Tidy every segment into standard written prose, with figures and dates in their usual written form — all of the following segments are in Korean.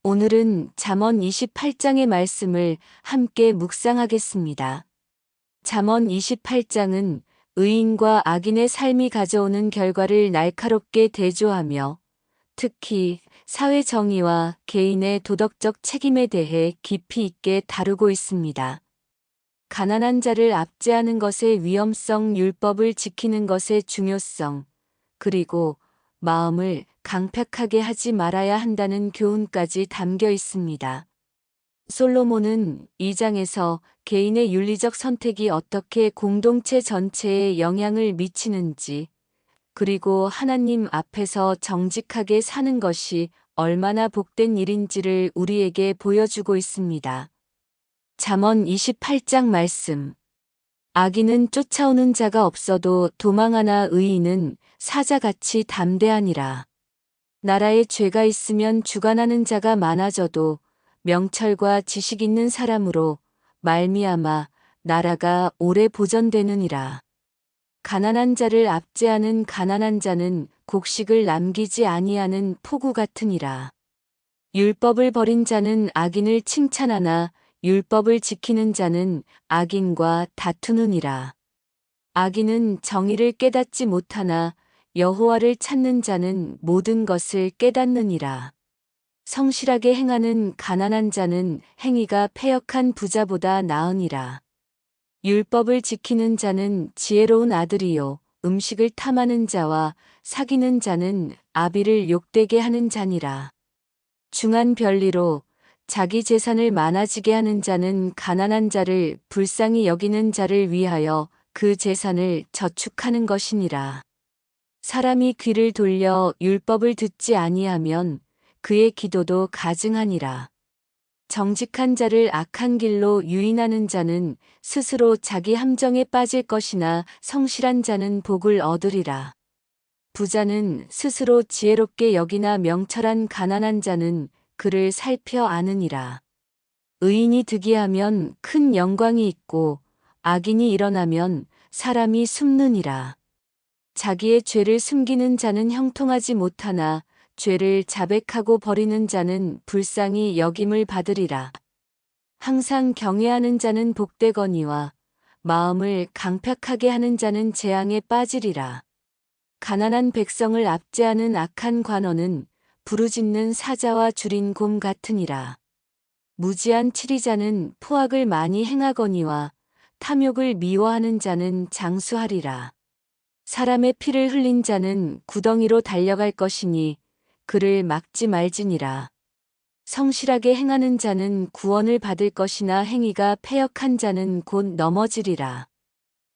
오늘은 잠언 28장의 말씀을 함께 묵상하겠습니다. 잠언 28장은 의인과 악인의 삶이 가져오는 결과를 날카롭게 대조하며 특히 사회 정의와 개인의 도덕적 책임에 대해 깊이 있게 다루고 있습니다. 가난한 자를 압제하는 것의 위험성, 율법을 지키는 것의 중요성, 그리고 마음을 강팍하게 하지 말아야 한다는 교훈까지 담겨 있습니다. 솔로몬은 이 장에서 개인의 윤리적 선택이 어떻게 공동체 전체에 영향을 미치는지, 그리고 하나님 앞에서 정직하게 사는 것이 얼마나 복된 일인지를 우리에게 보여주고 있습니다. 잠언 28장 말씀. 악인은 쫓아오는 자가 없어도 도망하나 의인은 사자같이 담대하니라. 나라에 죄가 있으면 주관하는 자가 많아져도 명철과 지식 있는 사람으로 말미암아 나라가 오래 보전되느니라. 가난한 자를 압제하는 가난한 자는 곡식을 남기지 아니하는 포구 같으니라. 율법을 버린 자는 악인을 칭찬하나 율법을 지키는 자는 악인과 다투느니라. 악인은 정의를 깨닫지 못하나 여호와를 찾는 자는 모든 것을 깨닫느니라. 성실하게 행하는 가난한 자는 행위가 패역한 부자보다 나으니라. 율법을 지키는 자는 지혜로운 아들이요 음식을 탐하는 자와 사귀는 자는 아비를 욕되게 하는 자니라. 중한 별리로 자기 재산을 많아지게 하는 자는 가난한 자를 불쌍히 여기는 자를 위하여 그 재산을 저축하는 것이니라. 사람이 귀를 돌려 율법을 듣지 아니하면 그의 기도도 가증하니라. 정직한 자를 악한 길로 유인하는 자는 스스로 자기 함정에 빠질 것이나 성실한 자는 복을 얻으리라. 부자는 스스로 지혜롭게 여기나 명철한 가난한 자는 그를 살펴 아느니라. 의인이 득이하면 큰 영광이 있고 악인이 일어나면 사람이 숨느니라. 자기의 죄를 숨기는 자는 형통하지 못하나 죄를 자백하고 버리는 자는 불쌍히 여김을 받으리라. 항상 경외하는 자는 복되거니와 마음을 강팍하게 하는 자는 재앙에 빠지리라. 가난한 백성을 압제하는 악한 관원은 부르짖는 사자와 줄인 곰 같으니라. 무지한 치리자는 포악을 많이 행하거니와 탐욕을 미워하는 자는 장수하리라. 사람의 피를 흘린 자는 구덩이로 달려갈 것이니 그를 막지 말지니라. 성실하게 행하는 자는 구원을 받을 것이나 행위가 패역한 자는 곧 넘어지리라.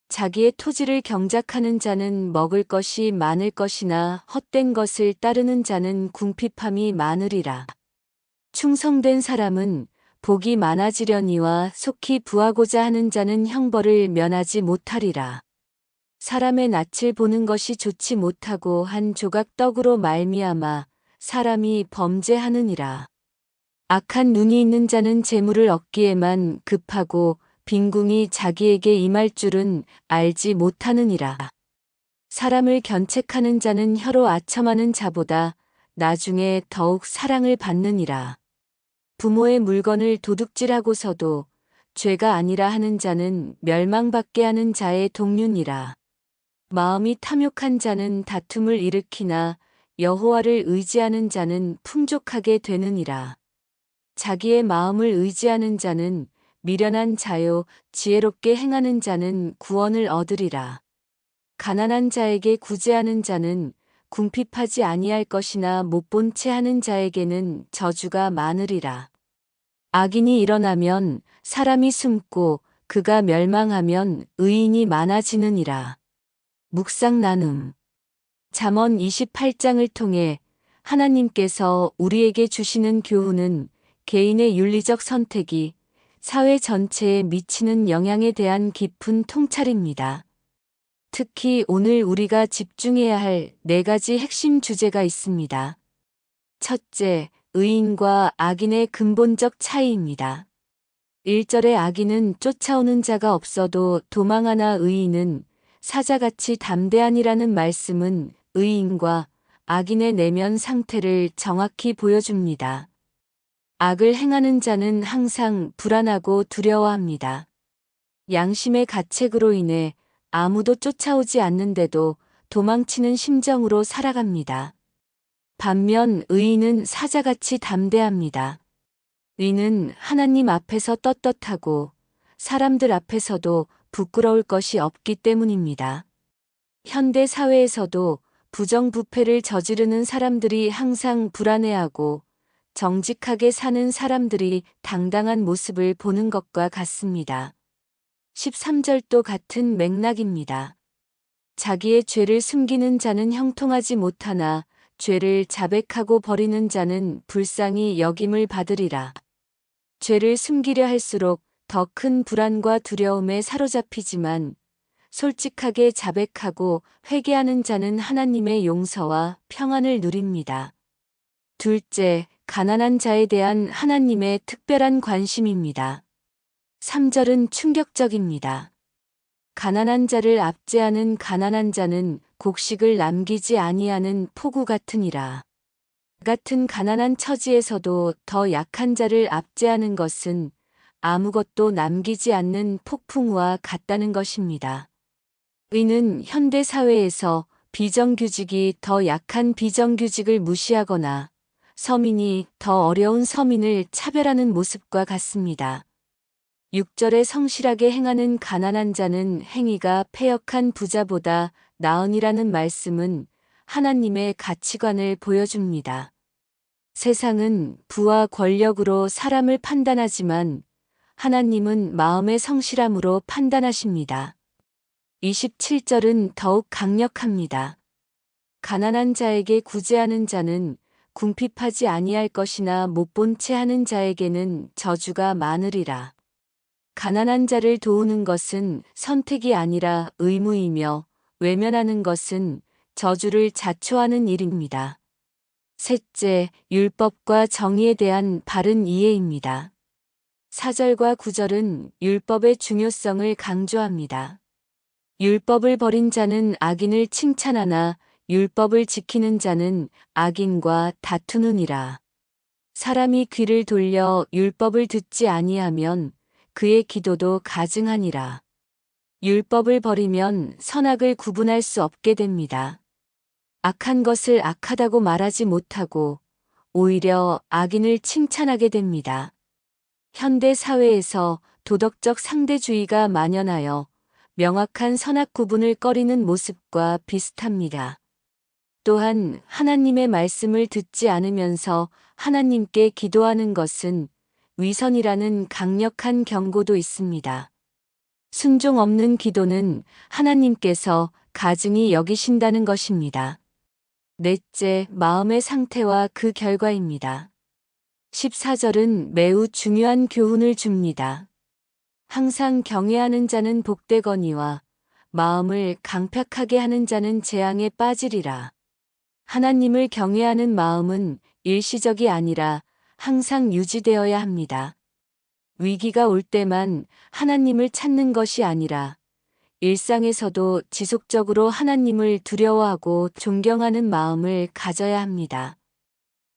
자기의 토지를 경작하는 자는 먹을 것이 많을 것이나 헛된 것을 따르는 자는 궁핍함이 많으리라. 충성된 사람은 복이 많아지려니와 속히 부하고자 하는 자는 형벌을 면하지 못하리라. 사람의 낯을 보는 것이 좋지 못하고 한 조각 떡으로 말미암아 사람이 범죄하느니라. 악한 눈이 있는 자는 재물을 얻기에만 급하고 빈궁이 자기에게 임할 줄은 알지 못하느니라. 사람을 견책하는 자는 혀로 아첨하는 자보다 나중에 더욱 사랑을 받느니라. 부모의 물건을 도둑질하고서도 죄가 아니라 하는 자는 멸망받게 하는 자의 동류니라. 마음이 탐욕한 자는 다툼을 일으키나 여호와를 의지하는 자는 풍족하게 되느니라. 자기의 마음을 의지하는 자는 미련한 자요 지혜롭게 행하는 자는 구원을 얻으리라. 가난한 자에게 구제하는 자는 궁핍하지 아니할 것이나 못본 채 하는 자에게는 저주가 많으리라. 악인이 일어나면 사람이 숨고 그가 멸망하면 의인이 많아지느니라. 묵상 나눔. 잠언 28장을 통해 하나님께서 우리에게 주시는 교훈은 개인의 윤리적 선택이 사회 전체에 미치는 영향에 대한 깊은 통찰입니다. 특히 오늘 우리가 집중해야 할 4가지 핵심 주제가 있습니다. 첫째, 의인과 악인의 근본적 차이입니다. 1절의 악인은 쫓아오는 자가 없어도 도망하나 의인은 사자같이 담대하니라는 말씀은 의인과 악인의 내면 상태를 정확히 보여줍니다. 악을 행하는 자는 항상 불안하고 두려워합니다. 양심의 가책으로 인해 아무도 쫓아오지 않는데도 도망치는 심정으로 살아갑니다. 반면 의인은 사자같이 담대합니다. 의인은 하나님 앞에서 떳떳하고 사람들 앞에서도 부끄러울 것이 없기 때문입니다. 현대 사회에서도 부정부패를 저지르는 사람들이 항상 불안해하고 정직하게 사는 사람들이 당당한 모습을 보는 것과 같습니다. 13절도 같은 맥락입니다. 자기의 죄를 숨기는 자는 형통하지 못하나 죄를 자백하고 버리는 자는 불쌍히 여김을 받으리라. 죄를 숨기려 할수록 더 큰 불안과 두려움에 사로잡히지만 솔직하게 자백하고 회개하는 자는 하나님의 용서와 평안을 누립니다. 둘째, 가난한 자에 대한 하나님의 특별한 관심입니다. 3절은 충격적입니다. 가난한 자를 압제하는 가난한 자는 곡식을 남기지 아니하는 포구 같으니라. 같은 가난한 처지에서도 더 약한 자를 압제하는 것은 아무것도 남기지 않는 폭풍우와 같다는 것입니다. 의는 현대 사회에서 비정규직이 더 약한 비정규직을 무시하거나 서민이 더 어려운 서민을 차별하는 모습과 같습니다. 6절에 성실하게 행하는 가난한 자는 행위가 패역한 부자보다 나으니라는 말씀은 하나님의 가치관을 보여줍니다. 세상은 부와 권력으로 사람을 판단하지만 하나님은 마음의 성실함으로 판단하십니다. 27절은 더욱 강력합니다. 가난한 자에게 구제하는 자는 궁핍하지 아니할 것이나 못본 채 하는 자에게는 저주가 많으리라. 가난한 자를 도우는 것은 선택이 아니라 의무이며 외면하는 것은 저주를 자초하는 일입니다. 셋째, 율법과 정의에 대한 바른 이해입니다. 4절과 9절은 율법의 중요성을 강조합니다. 율법을 버린 자는 악인을 칭찬하나 율법을 지키는 자는 악인과 다투느니라. 사람이 귀를 돌려 율법을 듣지 아니하면 그의 기도도 가증하니라. 율법을 버리면 선악을 구분할 수 없게 됩니다. 악한 것을 악하다고 말하지 못하고 오히려 악인을 칭찬하게 됩니다. 현대 사회에서 도덕적 상대주의가 만연하여 명확한 선악 구분을 꺼리는 모습과 비슷합니다. 또한 하나님의 말씀을 듣지 않으면서 하나님께 기도하는 것은 위선이라는 강력한 경고도 있습니다. 순종 없는 기도는 하나님께서 가증히 여기신다는 것입니다. 넷째, 마음의 상태와 그 결과입니다. 14절은 매우 중요한 교훈을 줍니다. 항상 경외하는 자는 복되거니와 마음을 강팍하게 하는 자는 재앙에 빠지리라. 하나님을 경외하는 마음은 일시적이 아니라 항상 유지되어야 합니다. 위기가 올 때만 하나님을 찾는 것이 아니라 일상에서도 지속적으로 하나님을 두려워하고 존경하는 마음을 가져야 합니다.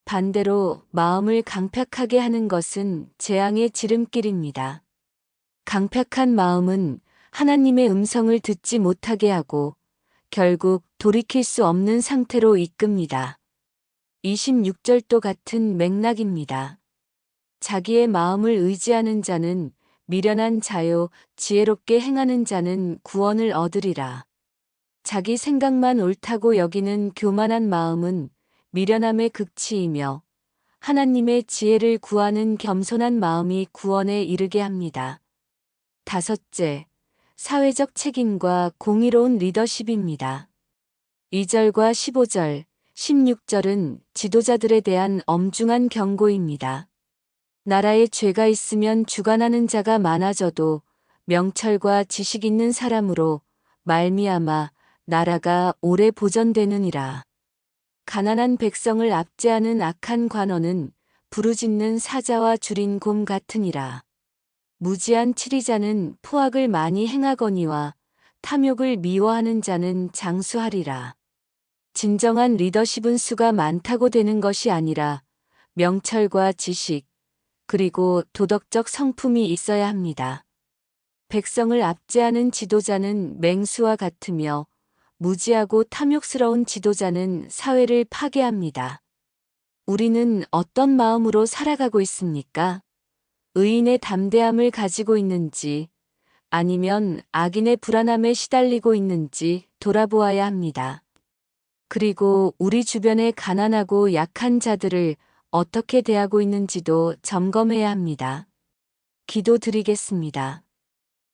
반대로 마음을 강팍하게 하는 것은 재앙의 지름길입니다. 강팍한 마음은 하나님의 음성을 듣지 못하게 하고 결국 돌이킬 수 없는 상태로 이끕니다. 26절도 같은 맥락입니다. 자기의 마음을 의지하는 자는 미련한 자요, 지혜롭게 행하는 자는 구원을 얻으리라. 자기 생각만 옳다고 여기는 교만한 마음은 미련함의 극치이며 하나님의 지혜를 구하는 겸손한 마음이 구원에 이르게 합니다. 다섯째, 사회적 책임과 공의로운 리더십입니다. 2절과 15절, 16절은 지도자들에 대한 엄중한 경고입니다. 나라에 죄가 있으면 주관하는 자가 많아져도 명철과 지식 있는 사람으로 말미암아 나라가 오래 보존되느니라. 가난한 백성을 압제하는 악한 관원은 부르짖는 사자와 줄인 곰 같으니라. 무지한 치리자는 포악을 많이 행하거니와 탐욕을 미워하는 자는 장수하리라. 진정한 리더십은 수가 많다고 되는 것이 아니라 명철과 지식, 그리고 도덕적 성품이 있어야 합니다. 백성을 압제하는 지도자는 맹수와 같으며 무지하고 탐욕스러운 지도자는 사회를 파괴합니다. 우리는 어떤 마음으로 살아가고 있습니까? 의인의 담대함을 가지고 있는지 아니면 악인의 불안함에 시달리고 있는지 돌아보아야 합니다. 그리고 우리 주변의 가난하고 약한 자들을 어떻게 대하고 있는지도 점검해야 합니다. 기도드리겠습니다.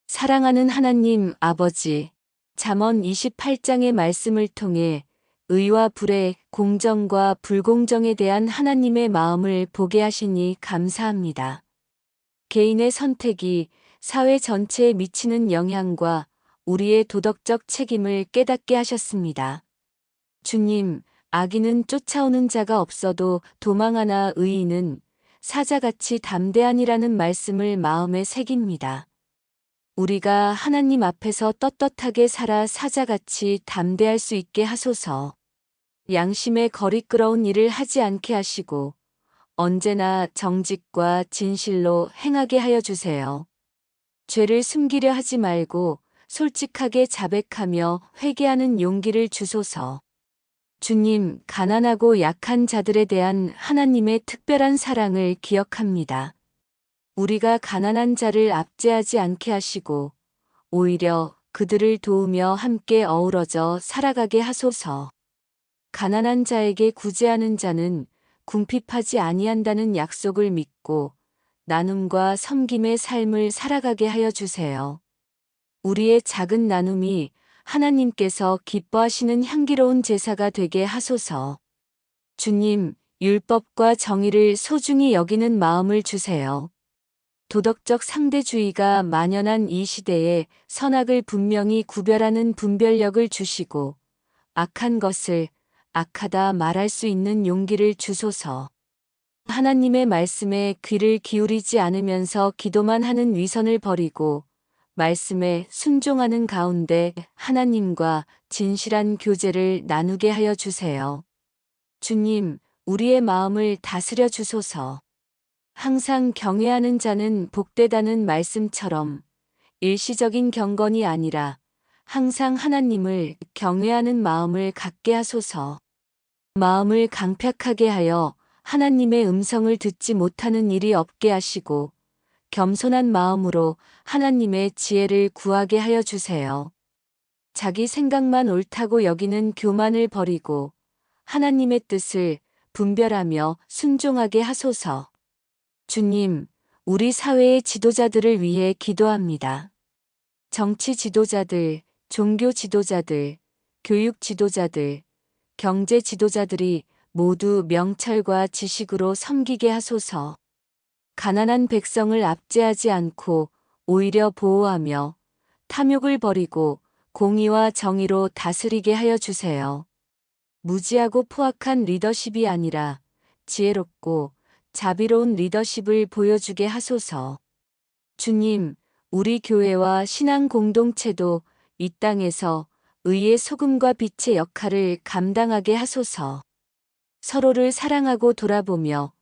사랑하는 하나님 아버지, 잠언 28장의 말씀을 통해 의와 불의, 공정과 불공정에 대한 하나님의 마음을 보게 하시니 감사합니다. 개인의 선택이 사회 전체에 미치는 영향과 우리의 도덕적 책임을 깨닫게 하셨습니다. 주님, 악인은 쫓아오는 자가 없어도 도망하나 의인은 사자같이 담대하니라는 말씀을 마음에 새깁니다. 우리가 하나님 앞에서 떳떳하게 살아 사자같이 담대할 수 있게 하소서. 양심에 거리끄러운 일을 하지 않게 하시고 언제나 정직과 진실로 행하게 하여 주세요. 죄를 숨기려 하지 말고 솔직하게 자백하며 회개하는 용기를 주소서. 주님, 가난하고 약한 자들에 대한 하나님의 특별한 사랑을 기억합니다. 우리가 가난한 자를 압제하지 않게 하시고 오히려 그들을 도우며 함께 어우러져 살아가게 하소서. 가난한 자에게 구제하는 자는 궁핍하지 아니한다는 약속을 믿고 나눔과 섬김의 삶을 살아가게 하여 주세요. 우리의 작은 나눔이 하나님께서 기뻐하시는 향기로운 제사가 되게 하소서. 주님, 율법과 정의를 소중히 여기는 마음을 주세요. 도덕적 상대주의가 만연한 이 시대에 선악을 분명히 구별하는 분별력을 주시고 악한 것을 악하다 말할 수 있는 용기를 주소서. 하나님의 말씀에 귀를 기울이지 않으면서 기도만 하는 위선을 버리고 말씀에 순종하는 가운데 하나님과 진실한 교제를 나누게 하여 주세요. 주님, 우리의 마음을 다스려 주소서. 항상 경외하는 자는 복되다는 말씀처럼 일시적인 경건이 아니라 항상 하나님을 경외하는 마음을 갖게 하소서. 마음을 강팍하게 하여 하나님의 음성을 듣지 못하는 일이 없게 하시고 겸손한 마음으로 하나님의 지혜를 구하게 하여 주세요. 자기 생각만 옳다고 여기는 교만을 버리고 하나님의 뜻을 분별하며 순종하게 하소서. 주님, 우리 사회의 지도자들을 위해 기도합니다. 정치 지도자들, 종교 지도자들, 교육 지도자들, 경제 지도자들이 모두 명철과 지식으로 섬기게 하소서. 가난한 백성을 압제하지 않고 오히려 보호하며 탐욕을 버리고 공의와 정의로 다스리게 하여 주세요. 무지하고 포악한 리더십이 아니라 지혜롭고 자비로운 리더십을 보여주게 하소서. 주님, 우리 교회와 신앙 공동체도 이 땅에서 의의 소금과 빛의 역할을 감당하게 하소서. 서로를 사랑하고 돌아보며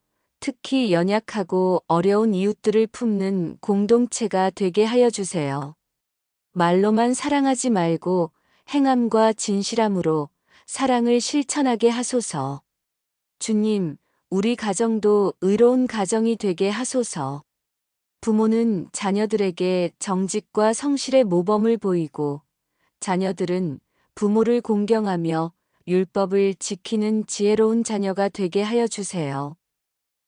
특히 연약하고 어려운 이웃들을 품는 공동체가 되게 하여 주세요. 말로만 사랑하지 말고 행함과 진실함으로 사랑을 실천하게 하소서. 주님, 우리 가정도 의로운 가정이 되게 하소서. 부모는 자녀들에게 정직과 성실의 모범을 보이고 자녀들은 부모를 공경하며 율법을 지키는 지혜로운 자녀가 되게 하여 주세요.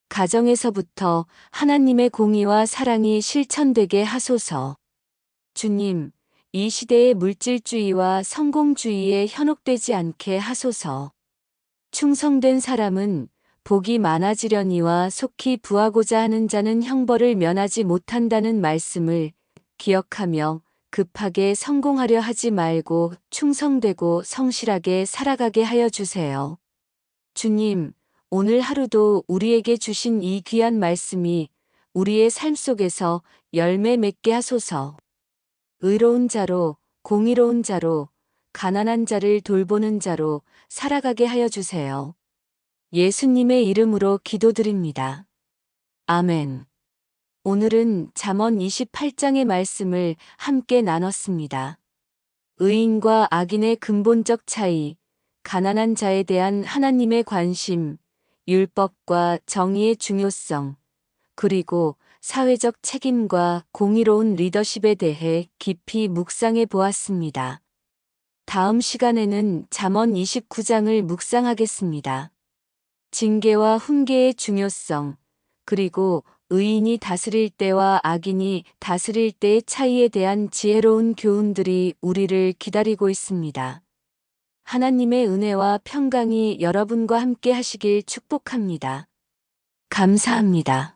가정에서부터 하나님의 공의와 사랑이 실천되게 하소서. 주님, 이 시대의 물질주의와 성공주의에 현혹되지 않게 하소서. 충성된 사람은 복이 많아지려니와 속히 부하고자 하는 자는 형벌을 면하지 못한다는 말씀을 기억하며 급하게 성공하려 하지 말고 충성되고 성실하게 살아가게 하여 주세요. 주님, 오늘 하루도 우리에게 주신 이 귀한 말씀이 우리의 삶 속에서 열매 맺게 하소서. 의로운 자로, 공의로운 자로, 가난한 자를 돌보는 자로 살아가게 하여 주세요. 예수님의 이름으로 기도드립니다. 아멘. 오늘은 잠언 28장의 말씀을 함께 나눴습니다. 의인과 악인의 근본적 차이, 가난한 자에 대한 하나님의 관심, 율법과 정의의 중요성, 그리고 사회적 책임과 공의로운 리더십에 대해 깊이 묵상해 보았습니다. 다음 시간에는 잠언 29장을 묵상하겠습니다. 징계와 훈계의 중요성, 그리고 의인이 다스릴 때와 악인이 다스릴 때의 차이에 대한 지혜로운 교훈들이 우리를 기다리고 있습니다. 하나님의 은혜와 평강이 여러분과 함께 하시길 축복합니다. 감사합니다.